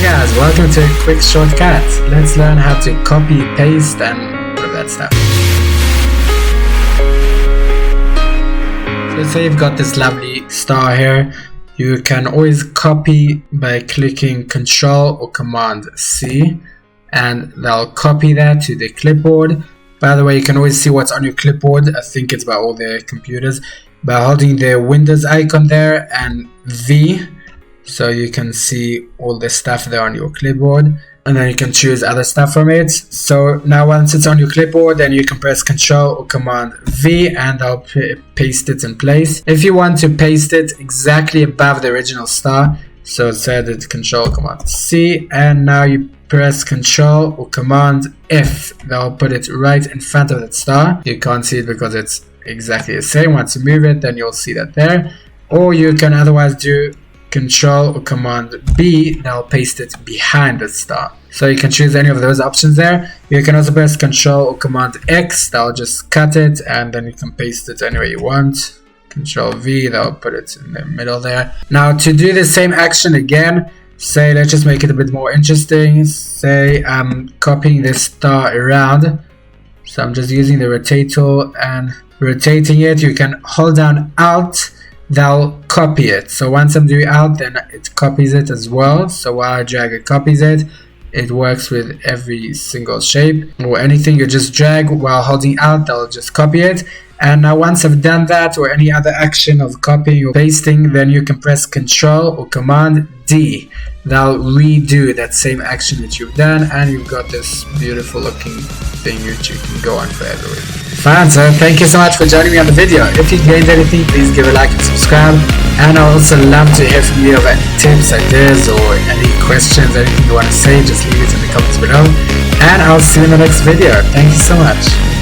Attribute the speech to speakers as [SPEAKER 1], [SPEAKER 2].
[SPEAKER 1] guys, welcome to a quick shortcut. Let's learn how to copy, paste and all of that stuff. So let's say you've got this lovely star here. You can always copy by clicking Ctrl or Command C, and they'll copy that to the clipboard. By the way, you can always see what's on your clipboard. I think it's by all the computers by holding the Windows icon there and V. So you can see all the stuff there on your clipboard, and then you can choose other stuff from it. So now once it's on your clipboard, then you can press Ctrl or Command V and I'll paste it in place. If you want to paste it exactly above the original star, so set it Ctrl Command C, and now you press Ctrl or Command F. That'll put it right in front of that star. You can't see it because it's exactly the same. Once you move it, then you'll see that there. Or you can otherwise do Ctrl or Command B, that'll paste it behind the star. So you can choose any of those options there. You can also press Ctrl or Command X, that'll just cut it, and then you can paste it anywhere you want. Ctrl V, that'll put it in the middle there. Now to do the same action again, say let's just make it a bit more interesting. Say I'm copying this star around. So I'm just using the rotate tool and rotating it. You can hold down Alt, they'll copy it. So once I'm doing Alt, then it copies it as well. So while I drag, it copies it. It works with every single shape or anything. You just drag while holding Alt, they'll just copy it. And now once I've done that or any other action of copying or pasting, then you can press Ctrl or Command D. They'll redo that same action that you've done, and you've got this beautiful looking thing which you can go on forever with. Fine, so thank you so much for joining me on the video. If you gained anything, please give a like and subscribe. And I also love to hear from you of any tips, ideas, or any questions, anything you want to say, just leave it in the comments below. And I'll see you in the next video. Thank you so much.